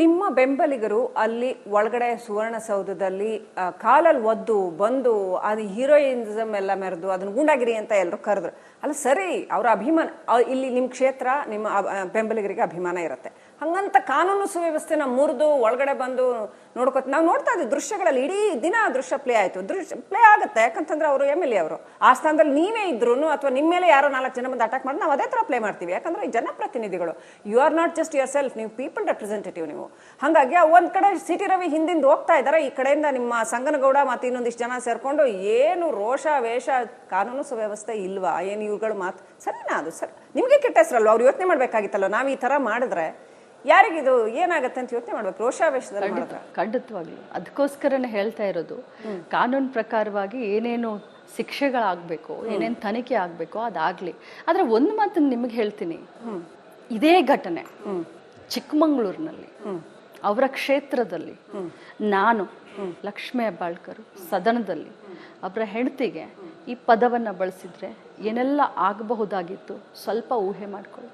ನಿಮ್ಮ ಬೆಂಬಲಿಗರು ಅಲ್ಲಿ ಒಳಗಡೆ ಸುವರ್ಣಸೌಧದಲ್ಲಿ ಕಾಲಲ್ಲಿ ಒದ್ದು ಬಂದು ಅದು ಹೀರೋಯಿನಿಸಮ್ ಎಲ್ಲ ಮೆರೆದು ಅದನ್ನ ಗೂಂಡಾಗಿರಿ ಅಂತ ಎಲ್ಲರೂ ಕರೆದ್ರು. ಅಲ್ಲ ಸರಿ, ಅವರ ಅಭಿಮಾನ ಇಲ್ಲಿ ನಿಮ್ಮ ಕ್ಷೇತ್ರ, ನಿಮ್ಮ ಬೆಂಬಲಿಗರಿಗೆ ಅಭಿಮಾನ ಇರುತ್ತೆ. ಹಂಗಂತ ಕಾನೂನು ಸುವ್ಯವಸ್ಥೆನ ಮುರಿದು ಒಳಗಡೆ ಬಂದು ನೋಡ್ಕೊತ ನಾವು ನೋಡ್ತಾ ಇದ್ವಿ ದೃಶ್ಯಗಳಲ್ಲಿ. ಇಡೀ ದಿನ ದೃಶ್ಯ ಪ್ಲೇ ಆಯಿತು. ದೃಶ್ಯ ಪ್ಲೇ ಆಗುತ್ತೆ, ಯಾಕಂತಂದ್ರೆ ಅವರು MLA ಅವರು ಆ ಸ್ಥಾನದಲ್ಲಿ ನೀವೇ ಇದ್ರು ಅಥವಾ ನಿಮ್ಮ ಮೇಲೆ ಯಾರೋ 4 ಜನ ಬಂದು ಅಟ್ಯಾಕ್ ಮಾಡಿ ನಾವು ಅದೇ ಥರ ಪ್ಲೇ ಮಾಡ್ತೀವಿ. ಯಾಕಂದ್ರೆ ಈ ಜನಪ್ರತಿನಿಧಿಗಳು, you are not just yourself, ನೀವು ಪೀಪಲ್ ರೆಪ್ರೆಸೆಂಟೇಟಿವ್ ನೀವು. ಹಾಗಾಗಿ ಒಂದ್ ಕಡೆ ಸಿಟಿ ರವಿ ಹಿಂದಿಂದ ಹೋಗ್ತಾ ಇದ್ದಾರೆ, ಈ ಕಡೆಯಿಂದ ನಿಮ್ಮ ಸಂಗನಗೌಡ ಮತ್ತು ಇನ್ನೊಂದಿಷ್ಟು ಜನ ಸೇರ್ಕೊಂಡು ಏನು ರೋಷ ವೇಷ, ಕಾನೂನು ಸುವ್ಯವಸ್ಥೆ ಇಲ್ವಾ ಏನು ಇವುಗಳು ಮಾತು ಸರಿನಾ? ಅದು ಸರಿ, ನಿಮಗೆ ಕೆಟ್ಟ ಹೆಸರಲ್ವ? ಅವ್ರು ಯೋಚನೆ ಮಾಡ್ಬೇಕಾಗಿತ್ತಲ್ಲ, ನಾವು ಈ ತರ ಮಾಡಿದ್ರೆ ಯಾರಿಗಿದು ಏನಾಗತ್ತೆ ಅಂತ ಯೋಚನೆ ಮಾಡ್ಬೇಕು. ರೋಷಾವೇಶದಲ್ಲಿ ಮಾಡಿದ್ರೆ ಖಂಡಿತವಾಗ್ಲು ಅದಕ್ಕೋಸ್ಕರನೇ ಹೇಳ್ತಾ ಇರೋದು, ಕಾನೂನು ಪ್ರಕಾರವಾಗಿ ಏನೇನು ಶಿಕ್ಷೆಗಳಾಗಬೇಕು, ಏನೇನು ತನಿಖೆ ಆಗಬೇಕು ಅದಾಗ್ಲಿ. ಆದ್ರೆ ಒಂದು ಮಾತನ್ನು ನಿಮಗೆ ಹೇಳ್ತೀನಿ, ಇದೇ ಘಟನೆ ಚಿಕ್ಕಮಂಗ್ಳೂರಿನಲ್ಲಿ ಅವರ ಕ್ಷೇತ್ರದಲ್ಲಿ ನಾನು ಲಕ್ಷ್ಮೀ ಹೆಬ್ಬಾಳ್ಕರ್ ಸದನದಲ್ಲಿ ಅವರ ಹೆಂಡತಿಗೆ ಈ ಪದವನ್ನ ಬಳಸಿದ್ರೆ ಏನೆಲ್ಲ ಆಗಬಹುದಾಗಿತ್ತು ಸ್ವಲ್ಪ ಊಹೆ ಮಾಡ್ಕೊಳ್ಳಿ.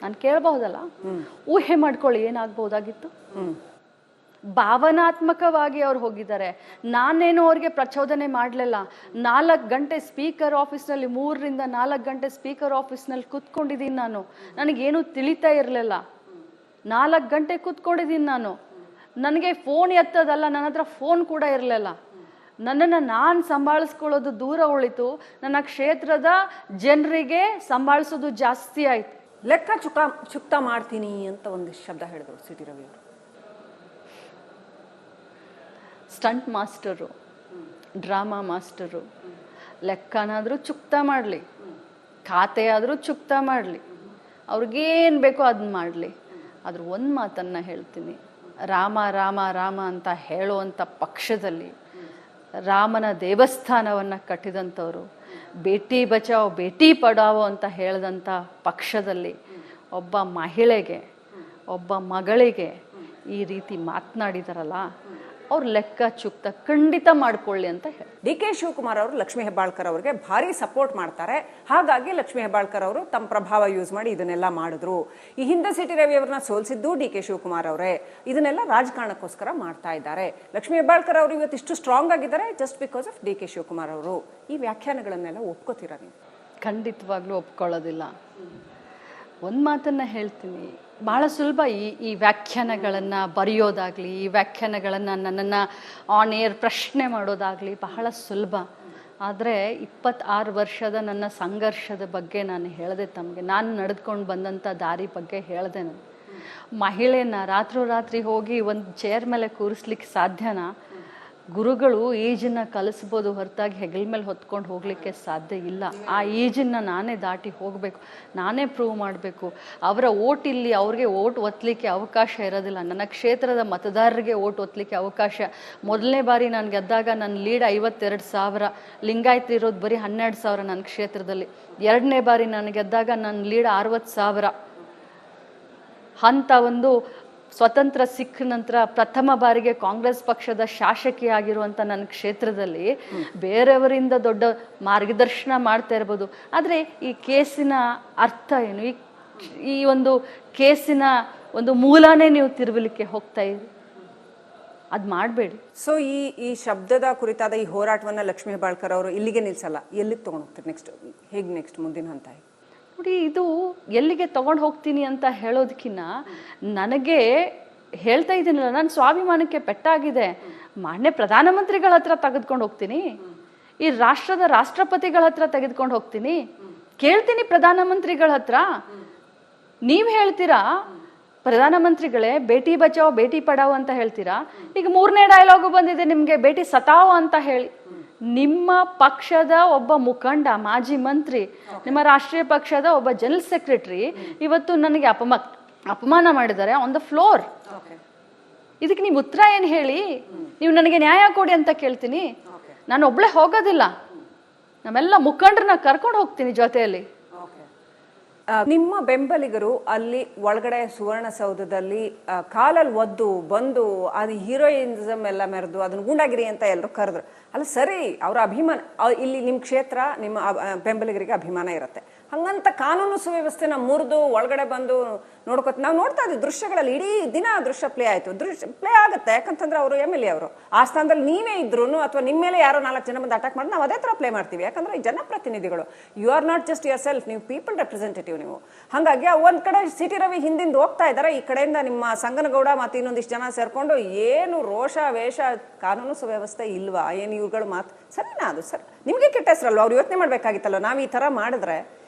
ನಾನು ಕೇಳಬಹುದಲ್ಲ, ಊಹೆ ಮಾಡ್ಕೊಳ್ಳಿ ಏನಾಗಬಹುದಾಗಿತ್ತು. ಭಾವನಾತ್ಮಕವಾಗಿ ಅವ್ರು ಹೋಗಿದ್ದಾರೆ. ನಾನೇನು ಅವ್ರಿಗೆ ಪ್ರಚೋದನೆ ಮಾಡಲಿಲ್ಲ. 4 ಗಂಟೆ ಸ್ಪೀಕರ್ ಆಫೀಸ್ನಲ್ಲಿ, 3 ರಿಂದ 4 ಗಂಟೆ ಸ್ಪೀಕರ್ ಆಫೀಸ್ನಲ್ಲಿ ಕೂತ್ಕೊಂಡಿದ್ದೀನಿ ನಾನು. ನನಗೇನು ತಿಳಿತಾ ಇರಲಿಲ್ಲ. 4 ಗಂಟೆ ಕೂತ್ಕೊಂಡಿದ್ದೀನಿ ನಾನು. ನನಗೆ ಫೋನ್ ಎತ್ತದಲ್ಲ, ನನ್ನ ಹತ್ರ ಫೋನ್ ಕೂಡ ಇರಲಿಲ್ಲ. ನನ್ನನ್ನು ನಾನು ಸಂಭಾಳಿಸ್ಕೊಳ್ಳೋದು ದೂರ ಉಳಿತು, ನನ್ನ ಕ್ಷೇತ್ರದ ಜನರಿಗೆ ಸಂಭಾಳಿಸೋದು ಜಾಸ್ತಿ ಆಯ್ತು. ಲೆಕ್ಕ ಚುಕ್ತ ಮಾಡ್ತೀನಿ ಅಂತ ಒಂದಿಷ್ಟು ಶಬ್ದ ಹೇಳಿದ್ರು ಸಿಟಿ ರವಿ ಅವರು. ಸ್ಟಂಟ್ ಮಾಸ್ಟರು, ಡ್ರಾಮಾ ಮಾಸ್ಟರು, ಲೆಕ್ಕನಾದರೂ ಚುಕ್ತ ಮಾಡಲಿ, ಖಾತೆ ಆದರೂ ಚುಕ್ತ ಮಾಡಲಿ, ಅವ್ರಿಗೇನು ಬೇಕೋ ಅದನ್ನ ಮಾಡಲಿ. ಆದ್ರೆ ಒಂದು ಮಾತನ್ನು ಹೇಳ್ತೀನಿ, ರಾಮ ರಾಮ ರಾಮ ಅಂತ ಹೇಳುವಂಥ ಪಕ್ಷದಲ್ಲಿ, ರಾಮನ ದೇವಸ್ಥಾನವನ್ನು ಕಟ್ಟಿದಂಥವ್ರು, ಬೇಟಿ ಬಚಾವ್ ಬೇಟಿ ಪಡಾವೋ ಅಂತ ಹೇಳಿದಂಥ ಪಕ್ಷದಲ್ಲಿ ಒಬ್ಬ ಮಹಿಳೆಗೆ, ಒಬ್ಬ ಮಗಳಿಗೆ ಈ ರೀತಿ ಮಾತನಾಡಿದಾರಲ್ಲ, ಅವ್ರ ಲೆಕ್ಕ ಚುಕ್ತ ಖಂಡಿತ ಮಾಡ್ಕೊಳ್ಳಿ ಅಂತ ಹೇಳಿ. DK ಶಿವಕುಮಾರ್ ಅವರು ಲಕ್ಷ್ಮೀ ಹೆಬ್ಬಾಳ್ಕರ್ ಅವರಿಗೆ ಭಾರಿ ಸಪೋರ್ಟ್ ಮಾಡ್ತಾರೆ. ಹಾಗಾಗಿ ಲಕ್ಷ್ಮೀ ಹೆಬ್ಬಾಳ್ಕರ್ ಅವರು ತಮ್ಮ ಪ್ರಭಾವ ಯೂಸ್ ಮಾಡಿ ಇದನ್ನೆಲ್ಲ ಮಾಡಿದ್ರು. ಈ ಹಿಂದೆ ಸಿಟಿ ರವಿ ಅವ್ರನ್ನ ಸೋಲಿಸಿದ್ದು DK ಶಿವಕುಮಾರ್ ಅವರೇ. ಇದನ್ನೆಲ್ಲ ರಾಜಕಾರಣಕ್ಕೋಸ್ಕರ ಮಾಡ್ತಾ ಇದ್ದಾರೆ. ಲಕ್ಷ್ಮೀ ಹೆಬ್ಬಾಳ್ಕರ್ ಅವರು ಇವತ್ತಿಷ್ಟು ಸ್ಟ್ರಾಂಗ್ ಆಗಿದ್ದಾರೆ just because of DK Shivakumar ಅವರು. ಈ ವ್ಯಾಖ್ಯಾನಗಳನ್ನೆಲ್ಲ ಒಪ್ಕೋತೀರಾ ನೀವು? ಖಂಡಿತವಾಗ್ಲೂ ಒಪ್ಕೊಳ್ಳೋದಿಲ್ಲ. ಒಂದು ಮಾತನ್ನ ಹೇಳ್ತೀನಿ, ಬಹಳ ಸುಲಭ ಈ ವ್ಯಾಖ್ಯಾನಗಳನ್ನು ಬರೆಯೋದಾಗಲಿ, ಈ ವ್ಯಾಖ್ಯಾನಗಳನ್ನು ನನ್ನನ್ನು ಆನ್ ಏರ್ ಪ್ರಶ್ನೆ ಮಾಡೋದಾಗಲಿ ಬಹಳ ಸುಲಭ. ಆದರೆ 26 ವರ್ಷದ ನನ್ನ ಸಂಘರ್ಷದ ಬಗ್ಗೆ ನಾನು ಹೇಳಿದೆ ತಮಗೆ. ನಾನು ನಡೆದುಕೊಂಡು ಬಂದಂಥ ದಾರಿ ಬಗ್ಗೆ ಹೇಳಿದೆ. ನಾನು ಮಹಿಳೆನ ರಾತ್ರೋರಾತ್ರಿ ಹೋಗಿ ಒಂದು ಚೇರ್ ಮೇಲೆ ಕೂರಿಸ್ಲಿಕ್ಕೆ ಸಾಧ್ಯನಾ? ಗುರುಗಳು ಈಜನ್ನು ಕಲಿಸ್ಬೋದು ಹೊರತಾಗಿ ಹೆಗಲ ಮೇಲೆ ಹೊತ್ಕೊಂಡು ಹೋಗಲಿಕ್ಕೆ ಸಾಧ್ಯ ಇಲ್ಲ. ಆ ಈಜನ್ನು ನಾನೇ ದಾಟಿ ಹೋಗಬೇಕು, ನಾನೇ ಪ್ರೂವ್ ಮಾಡಬೇಕು. ಅವರ ಓಟ್ ಇಲ್ಲಿ ಅವ್ರಿಗೆ ಓಟ್ ಒತ್ತಲಿಕ್ಕೆ ಅವಕಾಶ ಇರೋದಿಲ್ಲ. ನನ್ನ ಕ್ಷೇತ್ರದ ಮತದಾರರಿಗೆ ಓಟ್ ಒತ್ತಲಿಕ್ಕೆ ಅವಕಾಶ. ಮೊದಲನೇ ಬಾರಿ ನಾನು ಗೆದ್ದಾಗ ನನ್ನ ಲೀಡ್ 52,000, ಲಿಂಗಾಯತ್ ಇರೋದು ಬರೀ 12,000 ನನ್ನ ಕ್ಷೇತ್ರದಲ್ಲಿ. 2ನೇ ಬಾರಿ ನಾನು ಗೆದ್ದಾಗ ನನ್ನ ಲೀಡ್ 60,000. ಅಂತ ಒಂದು ಸ್ವತಂತ್ರ ಸಿಕ್ಕ ನಂತರ ಪ್ರಥಮ ಬಾರಿಗೆ ಕಾಂಗ್ರೆಸ್ ಪಕ್ಷದ ಶಾಸಕಿಯಾಗಿರುವಂಥ ನನ್ನ ಕ್ಷೇತ್ರದಲ್ಲಿ ಬೇರೆಯವರಿಂದ ದೊಡ್ಡ ಮಾರ್ಗದರ್ಶನ ಮಾಡ್ತಾ ಇರ್ಬೋದು. ಆದರೆ ಈ ಕೇಸಿನ ಅರ್ಥ ಏನು? ಈ ಒಂದು ಕೇಸಿನ ಒಂದು ಮೂಲನೇ ನೀವು ತಿರುವಲಿಕ್ಕೆ ಹೋಗ್ತಾ ಇರಿ, ಅದು ಮಾಡಬೇಡಿ. ಸೊ ಈ ಶಬ್ದದ ಕುರಿತಾದ ಈ ಹೋರಾಟವನ್ನು ಲಕ್ಷ್ಮೀ ಹೆಬ್ಬಾಳ್ಕರ್ ಅವರು ಇಲ್ಲಿಗೆ ನಿಲ್ಸಲ್ಲ, ಎಲ್ಲಿಗೆ ತೊಗೊಂಡು ಹೋಗ್ತಾರೆ ನೆಕ್ಸ್ಟ್? ಹೇಗೆ ನೆಕ್ಸ್ಟ್ ಮುಂದಿನ ಹಂತ? ನೋಡಿ, ಇದು ಎಲ್ಲಿಗೆ ತೊಗೊಂಡು ಹೋಗ್ತೀನಿ ಅಂತ ಹೇಳೋದಕ್ಕಿಂತ ನನಗೆ ಹೇಳ್ತಾ ಇದ್ದೀನಲ್ಲ, ನನ್ನ ಸ್ವಾಭಿಮಾನಕ್ಕೆ ಪೆಟ್ಟಾಗಿದೆ. ಮಾನ್ಯ ಪ್ರಧಾನಮಂತ್ರಿಗಳ ಹತ್ರ ತೆಗೆದುಕೊಂಡು ಹೋಗ್ತೀನಿ, ಈ ರಾಷ್ಟ್ರದ ರಾಷ್ಟ್ರಪತಿಗಳ ಹತ್ರ ತೆಗೆದುಕೊಂಡು ಹೋಗ್ತೀನಿ, ಕೇಳ್ತೀನಿ ಪ್ರಧಾನಮಂತ್ರಿಗಳ ಹತ್ರ. ನೀವು ಹೇಳ್ತೀರಾ ಪ್ರಧಾನಮಂತ್ರಿಗಳೇ ಬೇಟಿ ಬಚಾವ್ ಬೇಟಿ ಪಡಾವ್ ಅಂತ ಹೇಳ್ತೀರಾ. ಈಗ 3ನೇ ಡೈಲಾಗು ಬಂದಿದೆ ನಿಮಗೆ, ಬೇಟಿ ಸತಾವ್ ಅಂತ ಹೇಳಿ. ನಿಮ್ಮ ಪಕ್ಷದ ಒಬ್ಬ ಮುಖಂಡ, ಮಾಜಿ ಮಂತ್ರಿ, ನಿಮ್ಮ ರಾಷ್ಟ್ರೀಯ ಪಕ್ಷದ ಒಬ್ಬ ಜನರಲ್ ಸೆಕ್ರೆಟರಿ ಇವತ್ತು ನನಗೆ ಅಪಮಾನ ಮಾಡಿದ್ದಾರೆ ಆನ್ ದ ಫ್ಲೋರ್. ಇದಕ್ಕೆ ನೀವು ಉತ್ತರ ಏನು ಹೇಳಿ? ನೀವು ನನಗೆ ನ್ಯಾಯ ಕೊಡಿ ಅಂತ ಕೇಳ್ತೀನಿ. ನಾನು ಒಬ್ಳೆ ಹೋಗೋದಿಲ್ಲ, ನಮ್ಮೆಲ್ಲ ಮುಖಂಡರನ್ನ ಕರ್ಕೊಂಡು ಹೋಗ್ತೀನಿ ಜೊತೆಯಲ್ಲಿ. ನಿಮ್ಮ ಬೆಂಬಲಿಗರು ಅಲ್ಲಿ ಒಳಗಡೆ ಸುವರ್ಣಸೌಧದಲ್ಲಿ ಕಾಲಲ್ಲಿ ಒದ್ದು ಬಂದು ಅದು ಹೀರೋಯಿನಿಸಮ್ ಎಲ್ಲ ಮೆರೆದು ಅದನ್ನ ಗೂಂಡಾಗಿರಿ ಅಂತ ಎಲ್ಲರೂ ಕರೆದ್ರು. ಅಲ್ಲ ಸರಿ, ಅವರ ಅಭಿಮಾನ ಇಲ್ಲಿ ನಿಮ್ಮ ಕ್ಷೇತ್ರ, ನಿಮ್ಮ ಬೆಂಬಲಿಗರಿಗೆ ಅಭಿಮಾನ ಇರುತ್ತೆ. ಹಂಗಂತ ಕಾನೂನು ಸುವ್ಯವಸ್ಥೆನ ಮುರಿದು ಒಳಗಡೆ ಬಂದು ನಾವು ನೋಡ್ತಾ ಇದ್ವಿ ದೃಶ್ಯಗಳಲ್ಲಿ, ಇಡೀ ದಿನ ದೃಶ್ಯ ಪ್ಲೇ ಆಯಿತು. ಪ್ಲೇ ಆಗುತ್ತೆ, ಯಾಕಂತಂದ್ರೆ ಅವರು MLA ಅವರು ಆ ಸ್ಥಾನದಲ್ಲಿ ನೀವೇ ಇದ್ರು ಅಥವಾ ನಿಮ್ಮ ಮೇಲೆ ಯಾರೋ 4 ಜನ ಬಂದು ಅಟ್ಯಾಕ್ ಮಾಡಿ ನಾವು ಅದೇ ಥರ ಪ್ಲೇ ಮಾಡ್ತೀವಿ. ಯಾಕಂದ್ರೆ ಈ ಜನಪ್ರತಿನಿಧಿಗಳು, you are not just yourself, ನೀವು ಪೀಪಲ್ ರೆಪ್ರೆಸೆಂಟೇಟಿವ್ ನೀವು. ಹಾಗಾಗಿ ಒಂದ್ ಕಡೆ ಸಿಟಿ ರವಿ ಹಿಂದಿಂದ ಹೋಗ್ತಾ ಇದ್ದಾರೆ, ಈ ಕಡೆಯಿಂದ ನಿಮ್ಮ ಸಂಗನಗೌಡ ಮತ್ತೆ ಇನ್ನೊಂದಿಷ್ಟು ಜನ ಸೇರ್ಕೊಂಡು ಏನು ರೋಷ ವೇಷ, ಕಾನೂನು ಸುವ್ಯವಸ್ಥೆ ಇಲ್ವಾ ಏನು ಇವ್ರುಗಳು ಮಾತು ಸರಿನಾ? ಅದು ಸರ್ ನಿಮಗೆ ಕೆಟ್ಟ ಹೆಸರಲ್ವ? ಅವ್ರು ಯೋಚನೆ ಮಾಡ್ಬೇಕಾಗಿತ್ತಲ್ಲ, ನಾವು ಈ ತರ ಮಾಡಿದ್ರೆ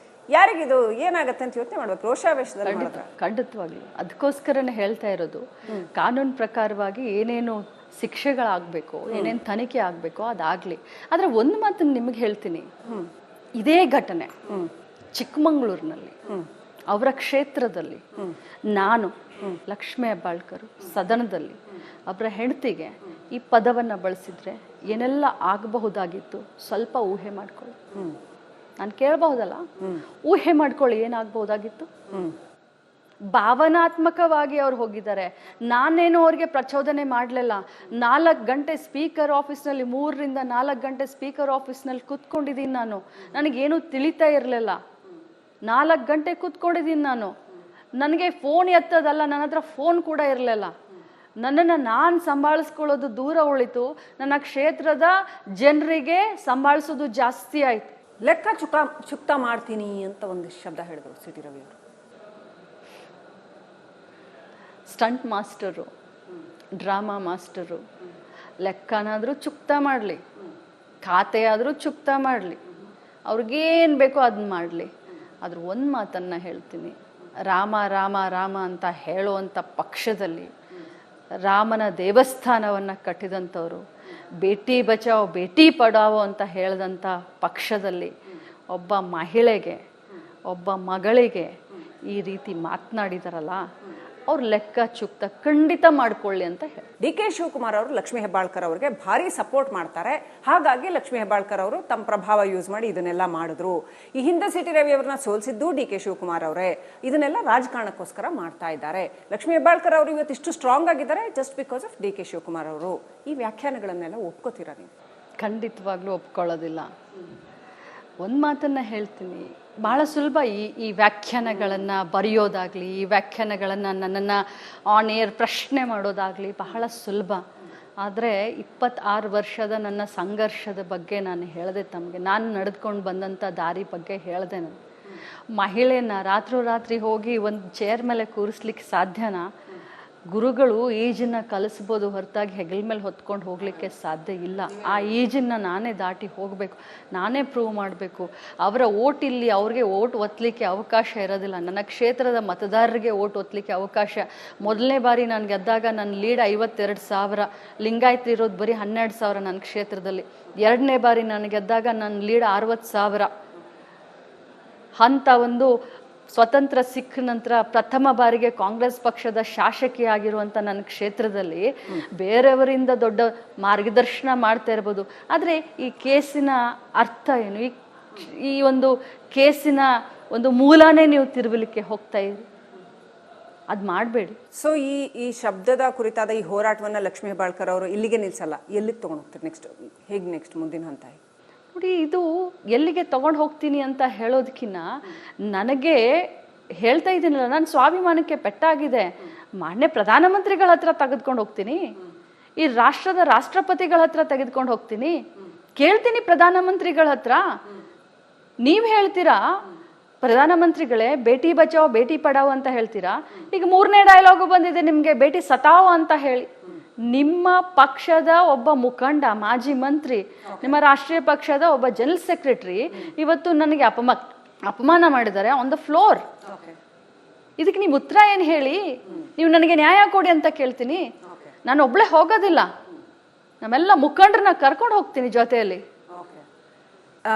ಯಾರಿಗಿದು ಏನಾಗತ್ತೆ ಅಂತ ಯೋಚನೆ ಮಾಡ್ಬೇಕು. ರೋಷಾವೇಶದಲ್ಲಿ ಖಂಡಿತವಾಗ್ಲಿ ಅದಕ್ಕೋಸ್ಕರನೇ ಹೇಳ್ತಾ ಇರೋದು, ಕಾನೂನು ಪ್ರಕಾರವಾಗಿ ಏನೇನು ಶಿಕ್ಷೆಗಳಾಗಬೇಕು, ಏನೇನು ತನಿಖೆ ಆಗಬೇಕು ಅದಾಗ್ಲಿ. ಆದ್ರೆ ಒಂದು ಮಾತನ್ನು ನಿಮಗೆ ಹೇಳ್ತೀನಿ, ಇದೇ ಘಟನೆ ಚಿಕ್ಕಮಂಗ್ಳೂರಿನಲ್ಲಿ ಅವರ ಕ್ಷೇತ್ರದಲ್ಲಿ ನಾನು ಲಕ್ಷ್ಮೀ ಹೆಬ್ಬಾಳ್ಕರ್ ಸದನದಲ್ಲಿ ಅವರ ಹೆಂಡತಿಗೆ ಈ ಪದವನ್ನು ಬಳಸಿದ್ರೆ ಏನೆಲ್ಲ ಆಗಬಹುದಾಗಿತ್ತು ಸ್ವಲ್ಪ ಊಹೆ ಮಾಡ್ಕೊಳ್ಳಿ. ನಾನು ಕೇಳಬಹುದಲ್ಲ, ಊಹೆ ಮಾಡ್ಕೊಳ್ಳಿ ಏನಾಗಬಹುದಾಗಿತ್ತು. ಭಾವನಾತ್ಮಕವಾಗಿ ಅವ್ರು ಹೋಗಿದ್ದಾರೆ. ನಾನೇನು ಅವ್ರಿಗೆ ಪ್ರಚೋದನೆ ಮಾಡಲಿಲ್ಲ. 4 ಗಂಟೆ ಸ್ಪೀಕರ್ ಆಫೀಸ್ನಲ್ಲಿ 3 ರಿಂದ 4 ಗಂಟೆ ಸ್ಪೀಕರ್ ಆಫೀಸ್ನಲ್ಲಿ ಕೂತ್ಕೊಂಡಿದ್ದೀನಿ ನಾನು. ನನಗೇನು ತಿಳಿತಾ ಇರಲಿಲ್ಲ. 4 ಗಂಟೆ ಕೂತ್ಕೊಂಡಿದ್ದೀನಿ ನಾನು. ನನಗೆ ಫೋನ್ ಎತ್ತದಲ್ಲ, ನನ್ನ ಹತ್ರ ಫೋನ್ ಕೂಡ ಇರಲಿಲ್ಲ. ನನ್ನನ್ನು ನಾನು ಸಂಭಾಳಿಸ್ಕೊಳ್ಳೋದು ದೂರ ಉಳಿತು, ನನ್ನ ಕ್ಷೇತ್ರದ ಜನರಿಗೆ ಸಂಭಾಳಿಸೋದು ಜಾಸ್ತಿ ಆಯ್ತು. ಲೆಕ್ಕ ಚುಕ್ತ ಮಾಡ್ತೀನಿ ಅಂತ ಒಂದು ಶಬ್ದ ಹೇಳಿದ್ರು ಸಿಟಿ ರವಿ ಅವರು. ಸ್ಟಂಟ್ ಮಾಸ್ಟರು, ಡ್ರಾಮಾ ಮಾಸ್ಟರು, ಲೆಕ್ಕನಾದರೂ ಚುಕ್ತ ಮಾಡಲಿ, ಖಾತೆ ಆದರೂ ಚುಕ್ತ ಮಾಡಲಿ, ಅವ್ರಿಗೇನು ಬೇಕೋ ಅದನ್ನ ಮಾಡಲಿ. ಆದ್ರೆ ಒಂದು ಮಾತನ್ನು ಹೇಳ್ತೀನಿ, ರಾಮ ರಾಮ ರಾಮ ಅಂತ ಹೇಳುವಂಥ ಪಕ್ಷದಲ್ಲಿ ರಾಮನ ದೇವಸ್ಥಾನವನ್ನು ಕಟ್ಟಿದಂಥವ್ರು, ಬೇಟಿ ಬಚಾವ್ ಬೇಟಿ ಪಡಾವೋ ಅಂತ ಹೇಳಿದಂಥ ಪಕ್ಷದಲ್ಲಿ ಒಬ್ಬ ಮಹಿಳೆಗೆ, ಒಬ್ಬ ಮಗಳಿಗೆ ಈ ರೀತಿ ಮಾತನಾಡಿದಾರಲ್ಲ, ಅವ್ರು ಲೆಕ್ಕ ಚುಕ್ತ ಖಂಡಿತ ಮಾಡ್ಕೊಳ್ಳಿ ಅಂತ ಹೇಳಿ. DK ಶಿವಕುಮಾರ್ ಅವರು ಲಕ್ಷ್ಮೀ ಹೆಬ್ಬಾಳ್ಕರ್ ಅವರಿಗೆ ಭಾರಿ ಸಪೋರ್ಟ್ ಮಾಡ್ತಾರೆ. ಹಾಗಾಗಿ ಲಕ್ಷ್ಮೀ ಹೆಬ್ಬಾಳ್ಕರ್ ಅವರು ತಮ್ಮ ಪ್ರಭಾವ ಯೂಸ್ ಮಾಡಿ ಇದನ್ನೆಲ್ಲ ಮಾಡಿದ್ರು. ಈ ಹಿಂದೆ ಸಿಟಿ ರವಿ ಅವ್ರನ್ನ ಸೋಲಿಸಿದ್ದು DK ಶಿವಕುಮಾರ್ ಅವರೇ. ಇದನ್ನೆಲ್ಲ ರಾಜಕಾರಣಕ್ಕೋಸ್ಕರ ಮಾಡ್ತಾ ಇದ್ದಾರೆ. ಲಕ್ಷ್ಮೀ ಹೆಬ್ಬಾಳ್ಕರ್ ಅವರು ಇವತ್ತು ಇಷ್ಟು ಸ್ಟ್ರಾಂಗ್ ಆಗಿದ್ದಾರೆ just because of DK Shivakumar ಅವರು. ಈ ವ್ಯಾಖ್ಯಾನಗಳನ್ನೆಲ್ಲ ಒಪ್ಕೋತೀರಾ ನೀವು? ಖಂಡಿತವಾಗ್ಲೂ ಒಪ್ಕೊಳ್ಳೋದಿಲ್ಲ. ಒಂದು ಮಾತನ್ನ ಹೇಳ್ತೀನಿ, ಬಹಳ ಸುಲಭ ಈ ವ್ಯಾಖ್ಯಾನಗಳನ್ನು ಬರೆಯೋದಾಗಲಿ, ಈ ವ್ಯಾಖ್ಯಾನಗಳನ್ನು ನನ್ನನ್ನು ಆನ್ ಏರ್ ಪ್ರಶ್ನೆ ಮಾಡೋದಾಗಲಿ ಬಹಳ ಸುಲಭ. ಆದರೆ 26 ವರ್ಷದ ನನ್ನ ಸಂಘರ್ಷದ ಬಗ್ಗೆ ನಾನು ಹೇಳಿದೆ ತಮಗೆ. ನಾನು ನಡೆದುಕೊಂಡು ಬಂದಂಥ ದಾರಿ ಬಗ್ಗೆ ಹೇಳಿದೆ. ನಾನು ಮಹಿಳೆನ ರಾತ್ರೋರಾತ್ರಿ ಹೋಗಿ ಒಂದು ಚೇರ್ ಮೇಲೆ ಕೂರಿಸ್ಲಿಕ್ಕೆ ಸಾಧ್ಯನಾ? ಗುರುಗಳು ಈಜನ್ನು ಕಲಿಸ್ಬೋದು ಹೊರತಾಗಿ ಹೆಗಲ ಮೇಲೆ ಹೊತ್ಕೊಂಡು ಹೋಗಲಿಕ್ಕೆ ಸಾಧ್ಯ ಇಲ್ಲ. ಆ ಈಜನ್ನು ನಾನೇ ದಾಟಿ ಹೋಗಬೇಕು, ನಾನೇ ಪ್ರೂವ್ ಮಾಡಬೇಕು. ಅವರ ಓಟ್ ಇಲ್ಲಿ ಅವ್ರಿಗೆ ಓಟ್ ಒತ್ತಲಿಕ್ಕೆ ಅವಕಾಶ ಇರೋದಿಲ್ಲ. ನನ್ನ ಕ್ಷೇತ್ರದ ಮತದಾರರಿಗೆ ಓಟ್ ಒತ್ತಲಿಕ್ಕೆ ಅವಕಾಶ. ಮೊದಲನೇ ಬಾರಿ ನಾನು ಗೆದ್ದಾಗ ನನ್ನ ಲೀಡ್ 52,000, ಲಿಂಗಾಯತ್ ಇರೋದು ಬರೀ 12,000 ನನ್ನ ಕ್ಷೇತ್ರದಲ್ಲಿ. 2ನೇ ಬಾರಿ ನಾನು ಗೆದ್ದಾಗ ನನ್ನ ಲೀಡ್ 60,000. ಅಂತ ಒಂದು ಸ್ವತಂತ್ರ ಸಿಕ್ಕ ನಂತರ ಪ್ರಥಮ ಬಾರಿಗೆ ಕಾಂಗ್ರೆಸ್ ಪಕ್ಷದ ಶಾಸಕಿಯಾಗಿರುವಂಥ ನನ್ನ ಕ್ಷೇತ್ರದಲ್ಲಿ ಬೇರೆಯವರಿಂದ ದೊಡ್ಡ ಮಾರ್ಗದರ್ಶನ ಮಾಡ್ತಾ ಇರ್ಬೋದು. ಆದರೆ ಈ ಕೇಸಿನ ಅರ್ಥ ಏನು? ಈ ಒಂದು ಕೇಸಿನ ಒಂದು ಮೂಲನೇ ನೀವು ತಿರುಗಲಿಕ್ಕೆ ಹೋಗ್ತಾ ಇರಿ, ಅದು ಮಾಡಬೇಡಿ. ಸೊ ಈ ಶಬ್ದದ ಕುರಿತಾದ ಈ ಹೋರಾಟವನ್ನು ಲಕ್ಷ್ಮೀ ಹೆಬ್ಬಾಳ್ಕರ್ ಅವರು ಇಲ್ಲಿಗೆ ನಿಲ್ಸಲ್ಲ, ಎಲ್ಲಿಗೆ ತೊಗೊಂಡು ಹೋಗ್ತಾರೆ ನೆಕ್ಸ್ಟ್? ಹೇಗೆ ನೆಕ್ಸ್ಟ್ ಮುಂದಿನ ಹಂತ? ನೋಡಿ, ಇದು ಎಲ್ಲಿಗೆ ತೊಗೊಂಡು ಹೋಗ್ತೀನಿ ಅಂತ ಹೇಳೋದಕ್ಕಿಂತ ನನಗೆ ಹೇಳ್ತಾ ಇದ್ದೀನಲ್ಲ, ನನ್ನ ಸ್ವಾಭಿಮಾನಕ್ಕೆ ಪೆಟ್ಟಾಗಿದೆ. ಮಾನ್ಯ ಪ್ರಧಾನಮಂತ್ರಿಗಳ ಹತ್ರ ತೆಗೆದುಕೊಂಡು ಹೋಗ್ತೀನಿ, ಈ ರಾಷ್ಟ್ರದ ರಾಷ್ಟ್ರಪತಿಗಳ ಹತ್ರ ತೆಗೆದುಕೊಂಡು ಹೋಗ್ತೀನಿ, ಕೇಳ್ತೀನಿ ಪ್ರಧಾನಮಂತ್ರಿಗಳ ಹತ್ರ. ನೀವು ಹೇಳ್ತೀರಾ ಪ್ರಧಾನಮಂತ್ರಿಗಳೇ ಬೇಟಿ ಬಚಾವ್ ಬೇಟಿ ಪಡಾವ್ ಅಂತ ಹೇಳ್ತೀರಾ. ಈಗ 3ನೇ ಡೈಲಾಗು ಬಂದಿದೆ ನಿಮಗೆ, ಬೇಟಿ ಸತಾವ್ ಅಂತ ಹೇಳಿ. ನಿಮ್ಮ ಪಕ್ಷದ ಒಬ್ಬ ಮುಖಂಡ, ಮಾಜಿ ಮಂತ್ರಿ, ನಿಮ್ಮ ರಾಷ್ಟ್ರೀಯ ಪಕ್ಷದ ಒಬ್ಬ ಜನರಲ್ ಸೆಕ್ರೆಟರಿ ಇವತ್ತು ನನಗೆ ಅಪಮಾನ ಮಾಡಿದ್ದಾರೆ ಆನ್ ದ ಫ್ಲೋರ್. ಇದಕ್ಕೆ ನೀವು ಉತ್ತರ ಏನು ಹೇಳಿ? ನೀವು ನನಗೆ ನ್ಯಾಯ ಕೊಡಿ ಅಂತ ಕೇಳ್ತೀನಿ. ನಾನು ಒಬ್ಳೆ ಹೋಗೋದಿಲ್ಲ, ನಮ್ಮೆಲ್ಲ ಮುಖಂಡರನ್ನ ಕರ್ಕೊಂಡು ಹೋಗ್ತೀನಿ ಜೊತೆಯಲ್ಲಿ.